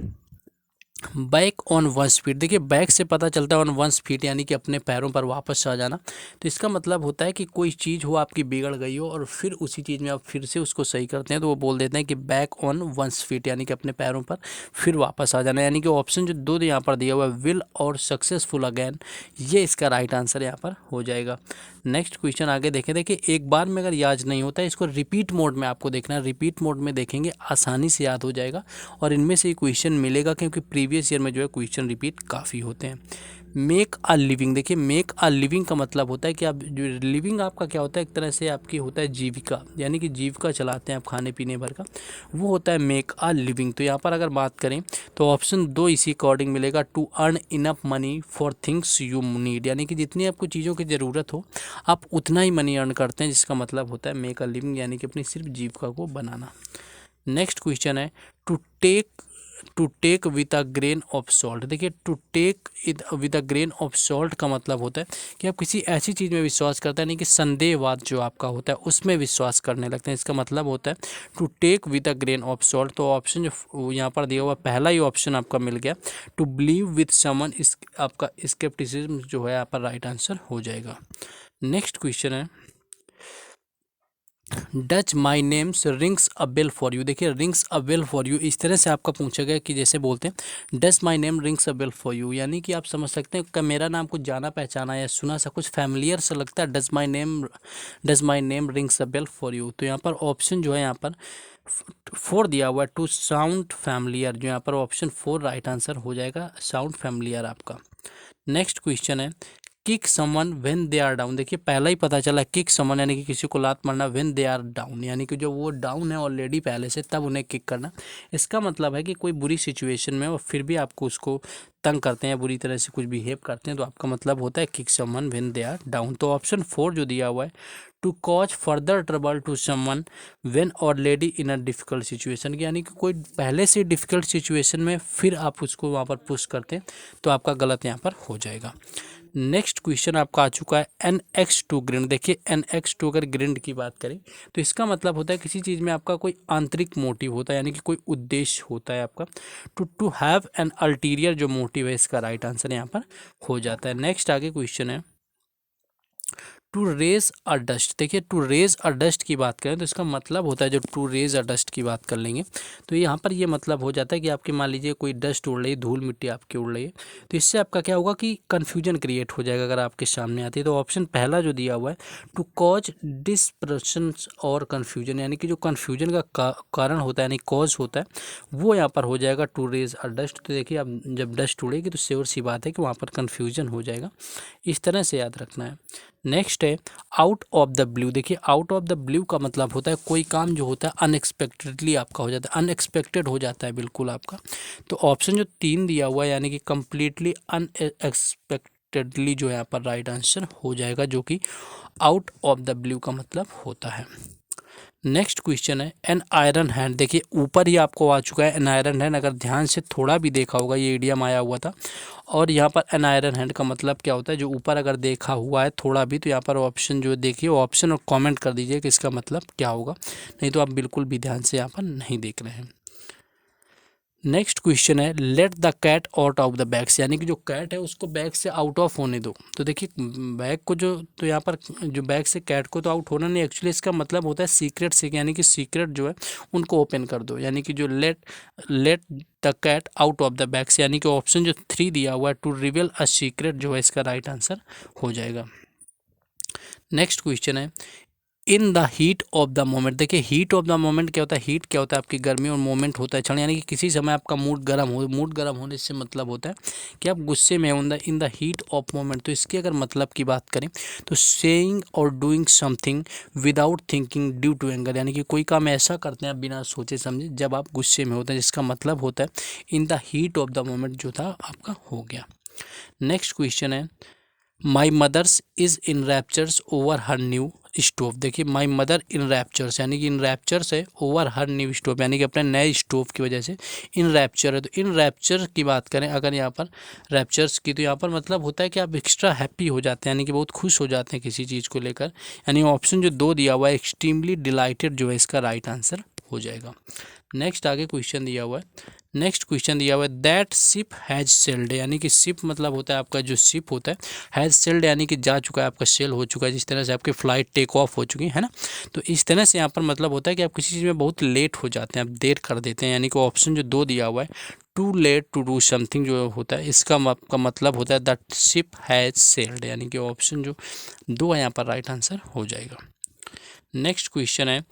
बैक ऑन वन स्पीड। देखिए बैक से पता चलता है ऑन वन स्पीड, यानी कि अपने पैरों पर वापस आ जाना। तो इसका मतलब होता है कि कोई चीज़ हो आपकी बिगड़ गई हो और फिर उसी चीज़ में आप फिर से उसको सही करते हैं, तो वो बोल देते हैं कि बैक ऑन वन स्पीड, यानी कि अपने पैरों पर फिर वापस आ जाना। यानी कि ऑप्शन जो 2 यहाँ पर दिया हुआ है विल और सक्सेसफुल अगैन, ये इसका राइट आंसर यहाँ पर हो जाएगा। नेक्स्ट क्वेश्चन आगे देखें। देखिए एक बार में अगर याद नहीं होता है इसको रिपीट मोड में आपको देखना है, रिपीट मोड में देखेंगे आसानी से याद हो जाएगा और इनमें से क्वेश्चन मिलेगा, क्योंकि प्रीवियस ईयर में जो है क्वेश्चन रिपीट काफ़ी होते हैं। मेक अ लिविंग, देखिए मेक अ लिविंग का मतलब होता है कि आप जो लिविंग आपका क्या होता है, एक तरह से आपकी होता है जीविका, यानी कि जीविका चलाते हैं आप खाने पीने भर का, वो होता है मेक अ लिविंग। तो यहाँ पर अगर बात करें तो ऑप्शन 2 इसी अकॉर्डिंग मिलेगा, to earn enough money for things you need, यानी कि जितनी आपको चीज़ों की ज़रूरत हो आप उतना ही मनी अर्न करते हैं, जिसका मतलब होता है मेक अ लिविंग, यानी कि अपनी सिर्फ जीविका को बनाना। नेक्स्ट क्वेश्चन है to take with a grain of salt, देखिए to take with a grain of salt का मतलब होता है कि आप किसी ऐसी चीज़ में विश्वास करते हैं, नहीं कि संदेहवाद जो आपका होता है उसमें विश्वास करने लगते हैं, इसका मतलब होता है to take with a grain of salt. तो ऑप्शन जो यहाँ पर दिया हुआ पहला ही ऑप्शन आपका मिल गया, टू बिलीव विद समवन, इस आपका स्केप्टिसिज्म जो है यहाँ पर राइट आंसर हो जाएगा। नेक्स्ट क्वेश्चन है does my names rings a bell for you, देखिए rings a bell for you इस तरह से आपका पूछा गया कि जैसे बोलते हैं does my name rings a bell for you, यानी कि आप समझ सकते हैं कि मेरा नाम कुछ जाना पहचाना या सुना सा कुछ फैमिलियर सा लगता है, does my name rings a bell for you. तो यहाँ पर ऑप्शन जो है यहाँ पर 4 दिया हुआ है, टू साउंड फैमिलियर, जो यहाँ पर ऑप्शन 4 राइट आंसर हो जाएगा, साउंड फैमिलियर आपका। नेक्स्ट क्वेश्चन है kick someone when they are down, देखिए पहला ही पता चला किक समवन यानी कि किसी को लात मारना, व्हेन दे आर डाउन यानी कि जो वो डाउन है ऑलरेडी पहले से, तब उन्हें किक करना। इसका मतलब है कि कोई बुरी सिचुएशन में और फिर भी आपको उसको तंग करते हैं, बुरी तरह से कुछ बिहेव करते हैं, तो आपका मतलब होता है kick someone when they are down. तो ऑप्शन 4 जो दिया हुआ है to cause further trouble to someone when already in a difficult situation, यानी कि कोई पहले से डिफिकल्ट सिचुएशन में फिर आप उसको वहाँ पर पुश करते हैं, तो आपका गलत यहाँ पर हो जाएगा। नेक्स्ट क्वेश्चन आपका आ चुका है NX2 ग्रिंड, देखिए NX2 अगर ग्रिंड की बात करें तो इसका मतलब होता है किसी चीज़ में आपका कोई आंतरिक मोटिव होता है, यानी कि कोई उद्देश्य होता है आपका। टू हैव एन अल्टीरियर जो मोटिव है, इसका राइट आंसर यहाँ पर हो जाता है। नेक्स्ट आगे क्वेश्चन है टू रेज अ डस्ट, देखिए टू रेज अ डस्ट की बात करें तो इसका मतलब होता है, जो टू रेज अ डस्ट की बात कर लेंगे तो यहाँ पर ये मतलब हो जाता है कि आपके मान लीजिए कोई डस्ट उड़ रही है, धूल मिट्टी आपकी उड़ रही है, तो इससे आपका क्या होगा कि कन्फ्यूजन क्रिएट हो जाएगा अगर आपके सामने आती है। तो ऑप्शन पहला जो दिया हुआ है टू कॉज डिस्पर्शन और कन्फ्यूजन, यानी कि जो कन्फ्यूजन का कारण होता है यानी कॉज होता है, वो यहाँ पर हो जाएगा टू रेज अ डस्ट। तो देखिए अब जब डस्ट उड़ेगी तो श्योर सी बात है कि वहाँ पर कन्फ्यूजन हो जाएगा, इस तरह से याद रखना है। नेक्स्ट है आउट ऑफ द ब्लू, देखिए आउट ऑफ द ब्लू का मतलब होता है कोई काम जो होता है अनएक्सपेक्टेडली आपका हो जाता है, अनएक्सपेक्टेड हो जाता है बिल्कुल आपका। तो ऑप्शन जो 3 दिया हुआ है यानी कि कम्प्लीटली अनएक्सपेक्टेडली जो है यहाँ पर राइट आंसर हो जाएगा, जो कि आउट ऑफ द ब्लू का मतलब होता है। नेक्स्ट क्वेश्चन है एन आयरन हैंड, देखिए ऊपर ही आपको आ चुका है एन आयरन हैंड, अगर ध्यान से थोड़ा भी देखा होगा ये इडियम आया हुआ था। और यहाँ पर एन आयरन हैंड का मतलब क्या होता है, जो ऊपर अगर देखा हुआ है थोड़ा भी, तो यहाँ पर ऑप्शन जो देखिए ऑप्शन और कमेंट कर दीजिए कि इसका मतलब क्या होगा, नहीं तो आप बिल्कुल भी ध्यान से यहाँ पर नहीं देख रहे हैं। नेक्स्ट क्वेश्चन है let the cat out of the bags, यानी कि जो कैट है उसको बैग से आउट ऑफ होने दो। तो देखिए बैग को जो, तो यहाँ पर जो बैग से कैट को तो आउट होना नहीं, एक्चुअली इसका मतलब होता है सीक्रेट से, यानी कि सीक्रेट जो है उनको ओपन कर दो, यानी कि जो let the cat out of the bags, यानी कि ऑप्शन जो 3 दिया हुआ है टू रिवील अ सीक्रेट जो है इसका राइट आंसर हो जाएगा। नेक्स्ट क्वेश्चन है in the heat of the moment, देखिए हीट ऑफ द मोमेंट क्या होता है, हीट क्या होता है आपकी गर्मी और मोमेंट होता है क्षण, यानी कि किसी समय आपका मूड गर्म हो, मूड गर्म होने से मतलब होता है कि आप गुस्से में हो, इन द हीट ऑफ मोमेंट। तो इसके अगर मतलब की बात करें तो सेइंग और doing something without thinking due to anger, यानी कि कोई काम ऐसा करते हैं आप बिना सोचे समझे जब आप गुस्से में होते हैं, जिसका मतलब होता है in the heat of the moment जो था आपका हो गया। नेक्स्ट क्वेश्चन है my mothers is in raptures over her new stove, देखिए माई मदर इन रैप्चर्स, यानी कि इन रैप्चर्स है ओवर हर न्यू स्टोव, यानी कि अपने नए स्टोव की वजह से इन रैप्चर है। तो इन रैप्चर की बात करें अगर यहाँ पर रैप्चर्स की, तो यहाँ पर मतलब होता है कि आप एक्स्ट्रा हैप्पी हो जाते हैं, यानी कि बहुत खुश हो जाते हैं किसी चीज़ को लेकर, यानी ऑप्शन जो 2 दिया हुआ है एक्सट्रीमली डिलाइटेड जो है इसका राइट आंसर हो जाएगा। नेक्स्ट आगे क्वेश्चन दिया हुआ है, नेक्स्ट क्वेश्चन दिया हुआ है दैट शिप हैज सेल्ड, यानी कि शिप मतलब होता है आपका जो शिप होता है, हैज सेल्ड यानी कि जा चुका है, आपका सेल हो चुका है, जिस तरह से आपकी फ्लाइट टेक ऑफ हो चुकी है ना। तो इस तरह से यहाँ पर मतलब होता है कि आप किसी चीज़ में बहुत लेट हो जाते हैं, आप देर कर देते हैं, यानी कि ऑप्शन जो 2 दिया हुआ है too late to do something जो होता है इसका का मतलब होता है दैट शिप हैज सेल्ड, यानी कि ऑप्शन जो 2 है यहाँ पर राइट आंसर हो जाएगा। नेक्स्ट क्वेश्चन है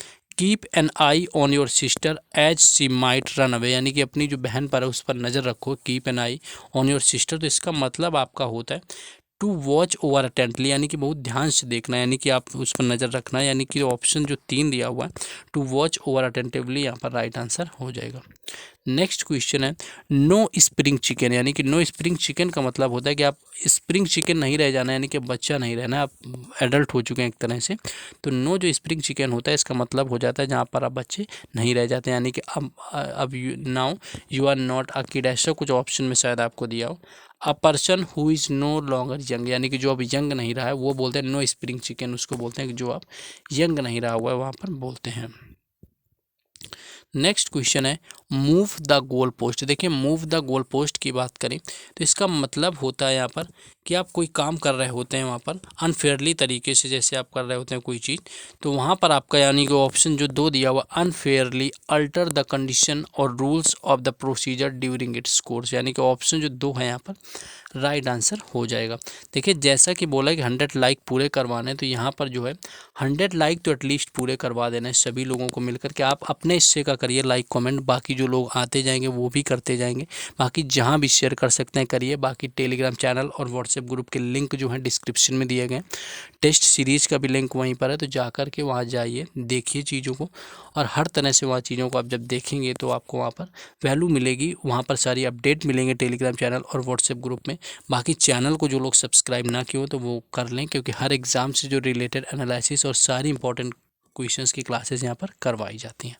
keep an eye on your sister as she might run away, यानी कि अपनी जो बहन पर है उस पर नज़र रखो। Keep an eye on your sister, तो इसका मतलब आपका होता है टू वॉच ओवर अटेंटली, यानी कि बहुत ध्यान से देखना, यानी कि आप उस पर नज़र रखना, यानी कि ऑप्शन जो 3 दिया हुआ है टू वॉच ओवर अटेंटिवली यहाँ पर राइट आंसर हो जाएगा। नेक्स्ट क्वेश्चन है नो स्प्रिंग चिकन, यानी कि नो स्प्रिंग चिकन का मतलब होता है कि आप स्प्रिंग चिकन नहीं रह जाना, यानी कि बच्चा नहीं रहना, आप एडल्ट हो चुके हैं एक तरह से। तो नो जो स्प्रिंग चिकन होता है इसका मतलब हो जाता है जहाँ पर आप बच्चे नहीं रह जाते, यानी कि अब now you are not a kid, ऐसा कुछ ऑप्शन में शायद आपको दिया हो। A person who is no longer young, यानी कि जो अब यंग नहीं रहा है वो बोलते हैं नो स्प्रिंग चिकन, उसको बोलते हैं कि जो अब यंग नहीं रहा हुआ है वहाँ पर बोलते हैं। नेक्स्ट क्वेश्चन है मूव द गोल पोस्ट। देखिए मूव द गोल पोस्ट की बात करें तो इसका मतलब होता है यहाँ पर कि आप कोई काम कर रहे होते हैं वहाँ पर अनफेयरली तरीके से, जैसे आप कर रहे होते हैं कोई चीज़, तो वहाँ पर आपका यानी कि ऑप्शन जो 2 दिया हुआ अनफेयरली अल्टर द कंडीशन और rules of the procedure during its course, यानी कि ऑप्शन जो 2 है यहाँ पर राइट आंसर हो जाएगा। देखिए जैसा कि बोला कि 100 लाइक पूरे करवाने हैं, तो यहाँ पर जो है 100 लाइक तो एटलीस्ट पूरे करवा देना है सभी लोगों को मिलकर के। आप अपने हिस्से का करिए लाइक कमेंट, बाकी जो लोग आते जाएंगे वो भी करते जाएंगे, बाकी जहाँ भी शेयर कर सकते हैं करिए। बाकी टेलीग्राम चैनल और व्हाट्सएप ग्रुप के लिंक जो है डिस्क्रिप्शन में दिए गए, टेस्ट सीरीज़ का भी लिंक वहीं पर है, तो जा कर के वहाँ जाइए देखिए चीज़ों को, और हर तरह से वहाँ चीज़ों को आप जब देखेंगे तो आपको वहाँ पर वैल्यू मिलेगी, वहाँ पर सारी अपडेट मिलेंगे टेलीग्राम चैनल और व्हाट्सएप ग्रुप में। बाकी चैनल को जो लोग सब्सक्राइब ना किए हो तो वो कर लें, क्योंकि हर एग्ज़ाम से जो रिलेटेड एनालिसिस और सारी इंपॉर्टेंट क्वेश्चंस की क्लासेस यहाँ पर करवाई जाती हैं।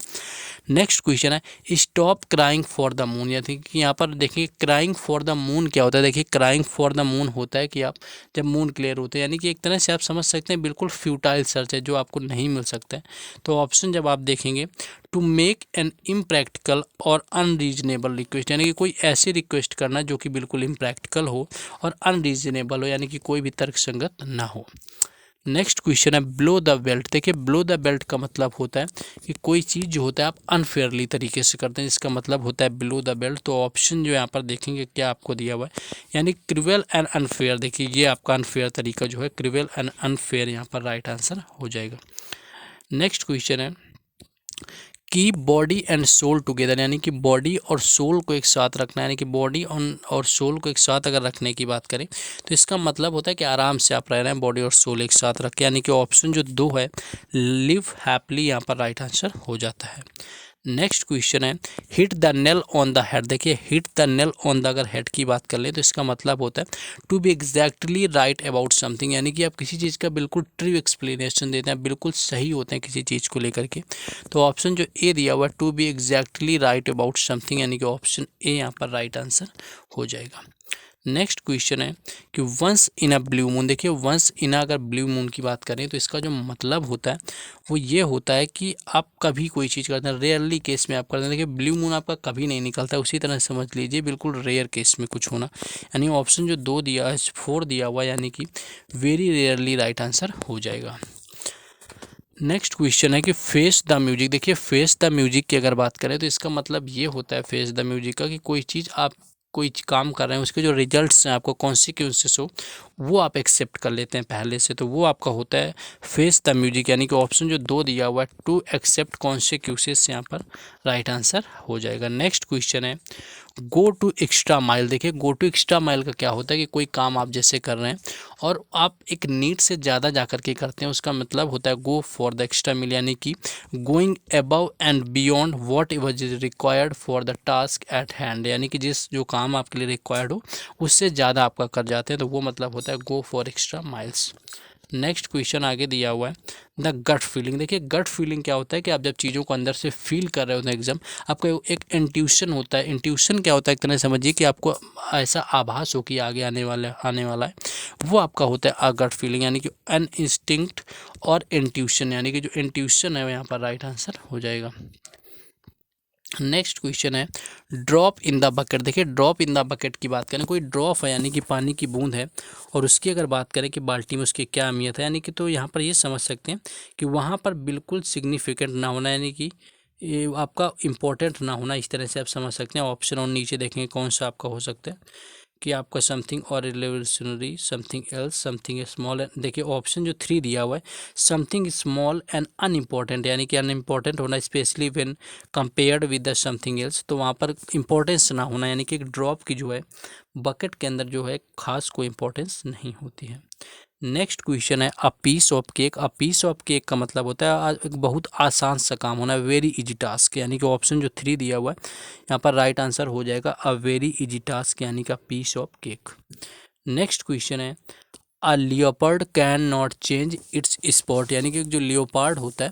नेक्स्ट क्वेश्चन है stop crying for the moon, यानी कि यहाँ पर देखिए क्राइंग फॉर द मून क्या होता है। देखिए क्राइंग फॉर द मून होता है कि आप जब मून क्लियर होते हैं, यानी कि एक तरह से आप समझ सकते हैं बिल्कुल फ्यूटाइल सर्च है जो आपको नहीं मिल सकता है। तो ऑप्शन जब आप देखेंगे टू मेक एन इम्प्रैक्टिकल और अनरीजनेबल रिक्वेस्ट, यानी कि कोई ऐसी रिक्वेस्ट करना जो कि बिल्कुल इम्प्रैक्टिकल हो और अनरीजनेबल हो, यानी कि कोई भी तर्कसंगत ना हो। नेक्स्ट क्वेश्चन है ब्लो द बेल्ट। देखिए ब्लो द बेल्ट का मतलब होता है कि कोई चीज़ जो होता है आप अनफेयरली तरीके से करते हैं, इसका मतलब होता है ब्लो द बेल्ट। तो ऑप्शन जो यहाँ पर देखेंगे क्या आपको दिया हुआ है, यानी क्रिवेल एंड अनफेयर। देखिए ये आपका अनफेयर तरीका जो है क्रिवेल एंड अनफेयर यहाँ पर राइट आंसर हो जाएगा। नेक्स्ट क्वेश्चन है कि बॉडी एंड सोल टुगेदर, यानी कि बॉडी और सोल को एक साथ रखना, यानी कि बॉडी और सोल को एक साथ अगर रखने की बात करें तो इसका मतलब होता है कि आराम से आप रह रहे हैं बॉडी और सोल एक साथ रख के, यानी कि ऑप्शन जो 2 है लिव हैप्पली यहाँ पर राइट आंसर हो जाता है। नेक्स्ट क्वेश्चन है hit the nail on the head. देखिए hit the nail on the अगर हेड की बात कर लें तो इसका मतलब होता है to be exactly right about something, यानी कि आप किसी चीज़ का बिल्कुल ट्रू एक्सप्लेनेशन देते हैं, बिल्कुल सही होते हैं किसी चीज़ को लेकर के। तो ऑप्शन जो ए दिया हुआ है to be exactly right about something, यानी कि ऑप्शन ए यहाँ पर राइट आंसर हो जाएगा। नेक्स्ट क्वेश्चन है कि once in a blue moon. देखिए वंस इन अगर ब्लू मून की बात करें तो इसका जो मतलब होता है वो ये होता है कि आप कभी कोई चीज़ करते हैं, रेयरली केस में आप करते हैं। देखिए ब्लू मून आपका कभी नहीं निकलता, उसी तरह समझ लीजिए बिल्कुल रेयर केस में कुछ होना, यानी ऑप्शन जो 2 दिया है 4 दिया हुआ, यानी कि वेरी रेयरली राइट आंसर हो जाएगा। नेक्स्ट क्वेश्चन है कि फेस द म्यूजिक। देखिए फेस द म्यूजिक की अगर बात करें तो इसका मतलब ये होता है फेस द म्यूजिक का कि कोई चीज़ आप कोई काम कर रहे हैं उसके जो रिजल्ट्स हैं आपको कॉन्सिक्वेंसेस हो वो आप एक्सेप्ट कर लेते हैं पहले से, तो वो आपका होता है फेस द म्यूजिक, यानी कि ऑप्शन जो 2 दिया हुआ है टू एक्सेप्ट कॉन्सिक्वेंसेस यहाँ पर राइट आंसर हो जाएगा। नेक्स्ट क्वेश्चन है गो टू एक्स्ट्रा माइल। देखिए गो टू एक्स्ट्रा माइल का क्या होता है कि कोई काम आप जैसे कर रहे हैं और आप एक नीड से ज़्यादा जा कर के करते हैं, उसका मतलब होता है गो फॉर द एक्स्ट्रा मील, यानी कि going above and beyond what ever is required for the task at hand, यानी कि जिस जो काम आपके लिए रिक्वायर्ड हो उससे ज़्यादा आपका कर जाते हैं, तो वो मतलब होता है go for extra miles. Next question आगे दिया हुआ है द गट फीलिंग। देखिए गट फीलिंग क्या होता है कि आप जब चीज़ों को अंदर से फील कर रहे होते हैं एकदम, आपका एक इंट्यूशन होता है। इंट्यूशन क्या होता है, एक तरह से समझिए कि आपको ऐसा आभास हो कि आगे आने वाला है, वो आपका होता है अ गट फीलिंग, यानी कि एन इंस्टिंक्ट और इंट्यूशन, यानी कि जो इंट्यूशन है यहाँ पर राइट आंसर हो जाएगा। नेक्स्ट क्वेश्चन है ड्रॉप इन द बकेट। देखिए ड्रॉप इन द बकेट की बात करें, कोई ड्रॉप है यानी कि पानी की बूंद है और उसकी अगर बात करें कि बाल्टी में उसकी क्या अहमियत है, यानी कि तो यहाँ पर ये समझ सकते हैं कि वहाँ पर बिल्कुल सिग्निफिकेंट ना होना, यानी कि ये आपका इम्पोर्टेंट ना होना, इस तरह से आप समझ सकते हैं। ऑप्शन और नीचे देखेंगे कौन सा आपका हो सकता है कि आपका समथिंग और revolutionary, something else, something small. देखिए ऑप्शन जो 3 दिया हुआ है, समथिंग स्मॉल एंड अनइम्पॉर्टेंट, यानी कि अनइम्पॉर्टेंट होना specially when compared with the something else, तो वहाँ पर इंपॉर्टेंस ना होना, यानी कि एक ड्रॉप की जो है बकेट के अंदर जो है खास कोई इंपॉर्टेंस नहीं होती है। नेक्स्ट क्वेश्चन है a piece of cake. A piece of cake का मतलब होता है एक बहुत आसान सा काम होना, वेरी इजी टास्क, यानी कि ऑप्शन जो 3 दिया हुआ है यहाँ पर राइट आंसर हो जाएगा अ वेरी इजी टास्क, यानी कि piece of cake. Next question है a leopard can not change its spot, यानी कि जो लियोपार्ड होता है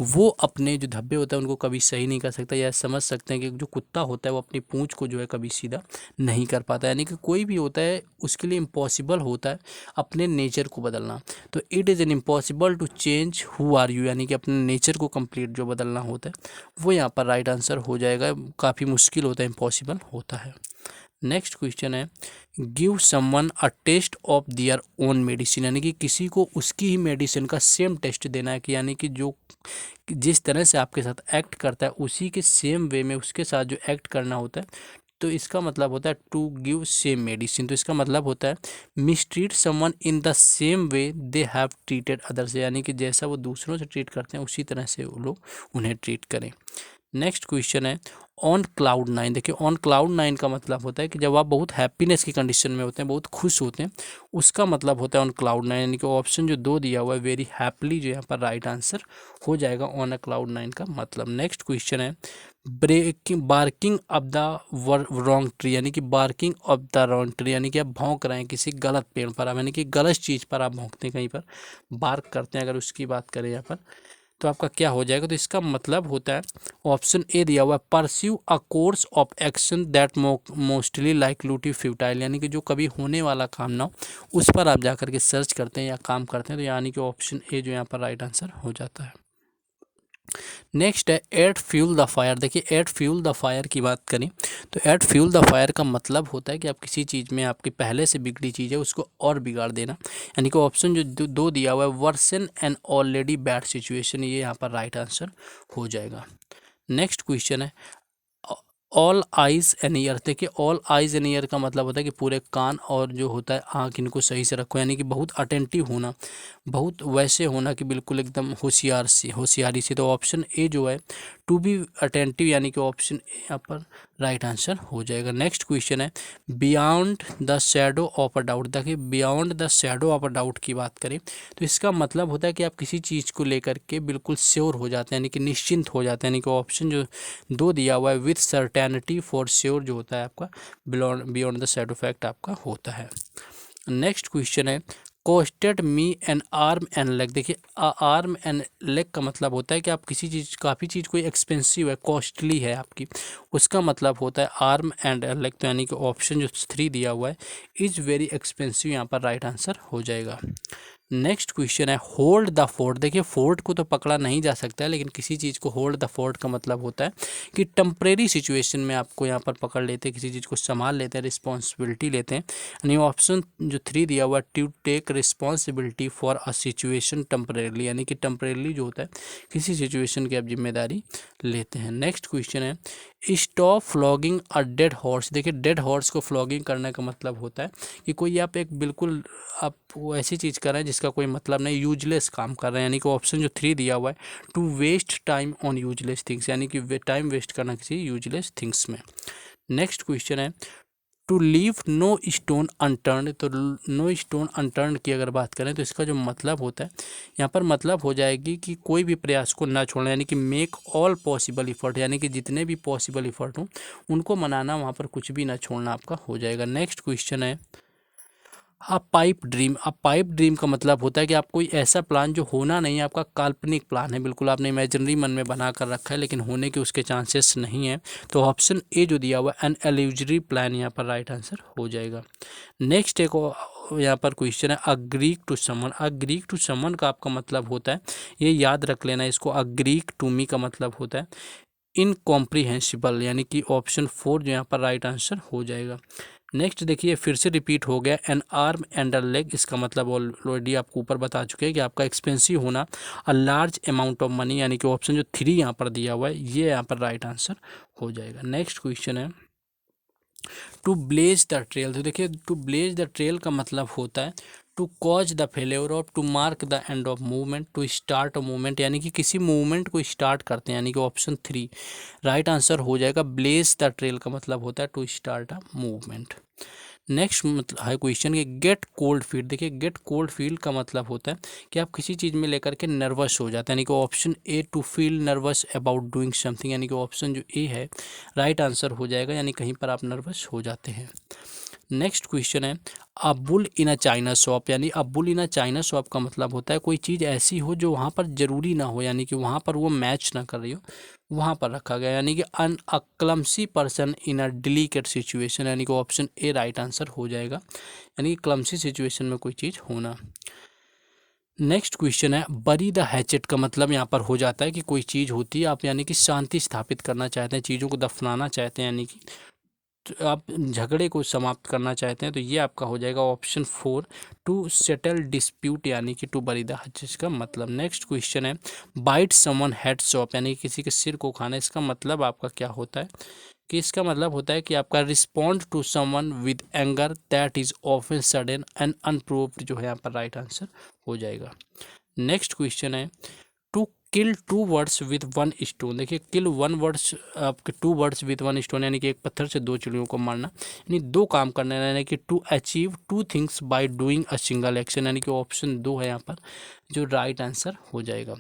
वो अपने जो धब्बे होते हैं उनको कभी सही नहीं कर सकता, या समझ सकते हैं कि जो कुत्ता होता है वो अपनी पूंछ को जो है कभी सीधा नहीं कर पाता, यानी कि कोई भी होता है उसके लिए इम्पॉसिबल होता है अपने नेचर को बदलना। तो it is an impossible to change who are you, यानी कि अपने नेचर को कंप्लीट जो बदलना होता है वो यहाँ पर राइट आंसर हो जाएगा, काफ़ी मुश्किल होता है, इम्पॉसिबल होता है। नेक्स्ट क्वेश्चन है give someone a taste of their own medicine, यानी कि किसी को उसकी ही मेडिसिन का सेम टेस्ट देना है, कि यानी कि जो जिस तरह से आपके साथ एक्ट करता है उसी के सेम वे में उसके साथ जो एक्ट करना होता है, तो इसका मतलब होता है टू गिव सेम मेडिसिन। तो इसका मतलब होता है mistreat someone in the same way they have treated others, यानी कि जैसा वो दूसरों से ट्रीट करते हैं उसी तरह से वो लोग उन्हें ट्रीट करें। नेक्स्ट क्वेश्चन है ऑन क्लाउड 9। देखिए ऑन क्लाउड 9 का मतलब होता है कि जब आप बहुत हैप्पीनेस की कंडीशन में होते हैं, बहुत खुश होते हैं, उसका मतलब होता है ऑन क्लाउड 9, यानी कि ऑप्शन जो 2 दिया हुआ है वेरी हैप्पीली जो यहाँ पर राइट आंसर हो जाएगा ऑन अ क्लाउड 9 का मतलब। नेक्स्ट क्वेश्चन है breaking barking off the wrong tree, यानी कि barking off the wrong tree, यानी कि आप भौंक रहे हैं किसी गलत पेड़ पर, आप यानी कि गलत चीज़ पर आप भौंकते हैं, कहीं पर बार्क करते हैं, अगर उसकी बात करें यहाँ पर तो आपका क्या हो जाएगा। तो इसका मतलब होता है ऑप्शन ए दिया हुआ है pursue a course of action that mostly likely futile, यानी कि जो कभी होने वाला काम ना हो उस पर आप जाकर के सर्च करते हैं या काम करते हैं, तो यानी कि ऑप्शन ए जो यहाँ पर राइट आंसर हो जाता है। नेक्स्ट है एट फ्यूल द फायर। देखिए एट फ्यूल द फायर की बात करें तो एट फ्यूल द फायर का मतलब होता है कि आप किसी चीज़ में आपकी पहले से बिगड़ी चीज़ है उसको और बिगाड़ देना, यानी कि ऑप्शन जो 2 दिया हुआ है worsen an already bad situation, ये यहाँ पर राइट आंसर हो जाएगा। नेक्स्ट क्वेश्चन है ऑल आइज एन ईयर। देखिए ऑल आइज एन ईयर का मतलब होता है कि पूरे कान और जो होता है आँख इनको सही से रखो, यानी कि बहुत अटेंटिव होना, बहुत वैसे होना कि बिल्कुल एकदम होशियारी से। तो ऑप्शन ए जो है टू बी अटेंटिव, यानी कि ऑप्शन ए यहाँ पर राइट आंसर हो जाएगा। नेक्स्ट क्वेश्चन है beyond the shadow of a doubt. देखिए beyond the shadow of a doubt की बात करें तो इसका मतलब होता है कि आप किसी चीज़ को लेकर के बिल्कुल श्योर हो जाते हैं, यानी कि निश्चिंत हो जाते हैं, यानी कि ऑप्शन जो 2 दिया हुआ है विथ सर्टेनिटी फॉर श्योर जो होता है आपका बियॉन्ड द शैडो फैक्ट आपका होता है। नेक्स्ट क्वेश्चन है costed me N arm and leg. देखिए आर्म एंड लेग का मतलब होता है कि आप किसी चीज़ काफ़ी चीज़ कोई एक्सपेंसिव है, कॉस्टली है आपकी, उसका मतलब होता है आर्म एंड लेग, तो यानी कि ऑप्शन जो 3 दिया हुआ है इज़ वेरी एक्सपेंसिव यहाँ पर राइट आंसर हो जाएगा। नेक्स्ट क्वेश्चन है होल्ड द फोर्ट। देखिए फोर्ट को तो पकड़ा नहीं जा सकता है, लेकिन किसी चीज़ को होल्ड द फोर्ट का मतलब होता है कि टेम्परेरी सिचुएशन में आपको यहाँ पर पकड़ लेते हैं, किसी चीज़ को संभाल लेते हैं, रिस्पॉन्सिबिलिटी लेते हैं, यानी ऑप्शन जो 3 दिया हुआ है to take responsibility for a situation temporarily, यानी कि टेम्परेली जो होता है किसी सिचुएशन की आप जिम्मेदारी लेते हैं। नेक्स्ट क्वेश्चन है stop flogging a dead horse. देखिए डेड हॉर्स को फ्लॉगिंग करने का मतलब होता है कि कोई आप एक बिल्कुल आप वो ऐसी चीज़ कर रहे हैं जिसका कोई मतलब नहीं, यूजलेस काम कर रहे हैं, यानी कि ऑप्शन जो 3 दिया हुआ है to waste time on useless things, यानी कि टाइम वेस्ट करना किसी यूजलेस थिंग्स में। नेक्स्ट क्वेश्चन है to leave no stone unturned. तो नो स्टोन अनटर्न की अगर बात करें तो इसका जो मतलब होता है यहाँ पर मतलब हो जाएगी कि कोई भी प्रयास को ना छोड़ना, यानी कि मेक ऑल पॉसिबल इफर्ट, यानी कि जितने भी पॉसिबल इफर्ट हों उनको मनाना, वहाँ पर कुछ भी ना छोड़ना आपका हो जाएगा। नेक्स्ट क्वेश्चन है पाइप ड्रीम। पाइप ड्रीम का मतलब होता है कि आप कोई ऐसा प्लान जो होना नहीं है, आपका काल्पनिक प्लान है, बिल्कुल आपने इमेजिनरी मन में बना कर रखा है लेकिन होने के उसके चांसेस नहीं है, तो ऑप्शन ए जो दिया हुआ है एन एल्यूजरी प्लान यहाँ पर राइट आंसर हो जाएगा। नेक्स्ट एक यहाँ पर क्वेश्चन है अग्रीक टू समन। अग्रीक टू समन का आपका मतलब होता है, ये याद रख लेना इसको, अग्रीक टू मी का मतलब होता है इनकॉम्प्रीहेंसिबल, यानी कि ऑप्शन 4 जो यहाँ पर राइट आंसर हो जाएगा। नेक्स्ट देखिए फिर से रिपीट हो गया N arm and a leg, इसका मतलब ऑलरेडी आपको ऊपर बता चुके हैं कि आपका एक्सपेंसिव होना, a large amount of money, यानी कि ऑप्शन जो 3 यहाँ पर दिया हुआ है ये यहाँ पर राइट आंसर हो जाएगा। नेक्स्ट क्वेश्चन है टू ब्लेज द ट्रेल, तो देखिए टू ब्लेज द ट्रेल का मतलब होता है to cause the failure of, to mark the end of movement, to start a movement, यानी कि किसी मूवमेंट को स्टार्ट करते हैं, यानी कि ऑप्शन 3 राइट आंसर हो जाएगा। ब्लेज द ट्रेल का मतलब होता है to start a movement. Next मतलब है क्वेश्चन कि गेट कोल्ड फीट, देखिए गेट कोल्ड फील का मतलब होता है कि आप किसी चीज़ में लेकर के नर्वस हो जाते हैं, यानी कि option A to feel nervous about doing something, यानी कि ऑप्शन जो ए है राइट आंसर हो जाएगा, यानी कहीं पर आप नर्वस हो जाते हैं। नेक्स्ट क्वेश्चन है a bull in a china shop, यानी a bull in a china shop का मतलब होता है कोई चीज़ ऐसी हो जो वहाँ पर ज़रूरी ना हो, यानी कि वहाँ पर वो मैच ना कर रही हो, वहाँ पर रखा गया, यानी कि an a clumsy person in a delicate situation, यानी कि ऑप्शन ए राइट आंसर हो जाएगा, यानी कि क्लमसी सिचुएशन में कोई चीज़ होना। नेक्स्ट क्वेश्चन है बरी द हैचेट का मतलब यहाँ पर हो जाता है कि कोई चीज़ होती है आप यानी कि शांति स्थापित करना चाहते हैं, चीज़ों को दफनाना चाहते हैं, यानी कि तो आप झगड़े को समाप्त करना चाहते हैं, तो ये आपका हो जाएगा ऑप्शन 4 टू सेटल डिस्प्यूट, यानी कि टू बरी द हैचेट का मतलब। नेक्स्ट क्वेश्चन है बाइट समवन हेड ऑफ, यानी कि किसी के सिर को खाना, इसका मतलब आपका क्या होता है कि इसका मतलब होता है कि आपका respond to someone with anger that is often sudden and unprovoked, जो है यहाँ पर राइट आंसर हो जाएगा। नेक्स्ट क्वेश्चन है to kill two words with one stone, देखिए किल वन वर्ड्स आपके two words with one stone, यानी कि एक पत्थर से दो चिड़ियों को मारना, यानी दो काम करना, यानी कि to achieve two things by doing a single action, यानी कि ऑप्शन 2 है यहाँ पर जो राइट आंसर हो जाएगा।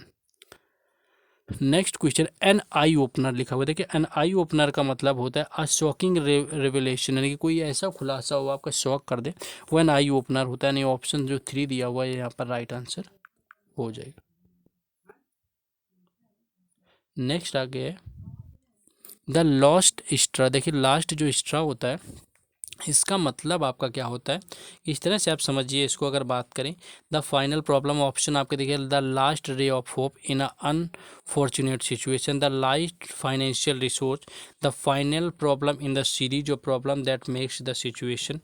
Next question an eye opener लिखा हुआ है, देखिए एन आई ओपनर का मतलब होता है अ शॉकिंग रेवलेशन, यानी कि कोई ऐसा खुलासा हो आपका शॉक कर दे, वो एन आई ओपनर होता है, यानी ऑप्शन जो 3 दिया हुआ है यहाँ पर राइट आंसर हो जाएगा। नेक्स्ट आगे है द लास्ट स्ट्रा, देखिए लास्ट जो स्ट्रा होता है इसका मतलब आपका क्या होता है, इस तरह से आप समझिए इसको, अगर बात करें द फाइनल प्रॉब्लम, ऑप्शन आपके देखिए the last ray of hope in a unfortunate situation, the last financial resource, the final problem in the series of problem that makes the situation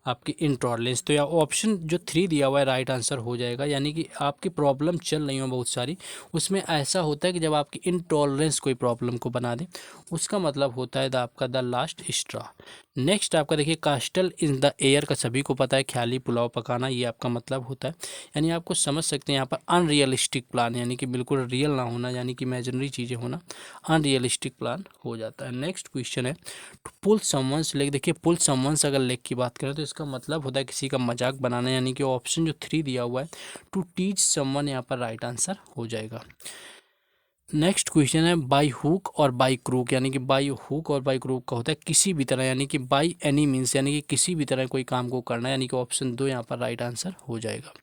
आपकी इंटॉलरेंस, तो यह ऑप्शन जो 3 दिया हुआ है right answer हो जाएगा, यानी कि आपकी प्रॉब्लम चल रही हो बहुत सारी, उसमें ऐसा होता है कि जब आपकी इंटॉलरेंस कोई प्रॉब्लम को बना दे, उसका मतलब होता है आपका द लास्ट स्ट्रा। नेक्स्ट आपका देखिए कास्टल इन द एयर का सभी को पता है ख्याली पुलाव पकाना, ये आपका मतलब होता है, यानी आपको समझ सकते हैं यहाँ पर अनरियलिस्टिक प्लान, यानी कि बिल्कुल रियल ना होना, यानी कि इमेजिनरी चीज़ें होना, अनरियलिस्टिक प्लान हो जाता है। नेक्स्ट क्वेश्चन है पुल समवंस लेक, देखिए पुल समवंस अगर लेक की बात करें तो इसका मतलब होता है किसी का मजाक बनाना, यानी कि ऑप्शन जो 3 दिया हुआ है टू टीच समवन यहाँ पर राइट आंसर हो जाएगा। नेक्स्ट क्वेश्चन है बाई हुक और बाई क्रूक, यानी कि बाई हुक और बाई क्रूक का होता है किसी भी तरह, यानी कि बाई एनी मीन्स, यानी कि किसी भी तरह कोई काम को करना, यानी कि ऑप्शन 2 यहाँ पर राइट आंसर हो जाएगा।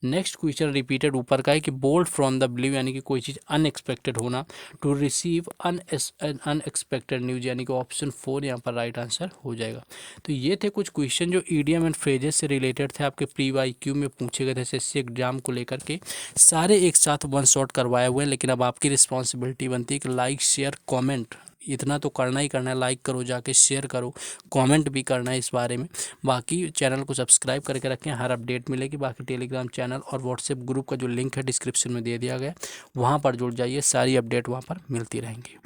नेक्स्ट क्वेश्चन रिपीटेड ऊपर का है कि बोल्ड फ्रॉम द ब्लू, यानी कि कोई चीज़ अनएक्सपेक्टेड होना, टू रिसीव अनएक्सपेक्टेड न्यूज, यानी कि ऑप्शन 4 यहाँ पर राइट आंसर हो जाएगा। तो ये थे कुछ क्वेश्चन जो ईडियम एंड फ्रेजेस से रिलेटेड थे, आपके प्री वाई क्यू में पूछे गए थे एसएससी एग्जाम को लेकर के, सारे एक साथ वन शॉट करवाए हुए हैं, लेकिन अब आपकी रिस्पॉन्सिबिलिटी बनती है कि लाइक शेयर कमेंट, इतना तो करना ही करना है, लाइक करो, जाके शेयर करो, कमेंट भी करना है इस बारे में। बाकी चैनल को सब्सक्राइब करके रखें, हर अपडेट मिलेगी। बाकी टेलीग्राम चैनल और व्हाट्सएप ग्रुप का जो लिंक है डिस्क्रिप्शन में दे दिया गया है, वहाँ पर जुड़ जाइए, सारी अपडेट वहाँ पर मिलती रहेंगी।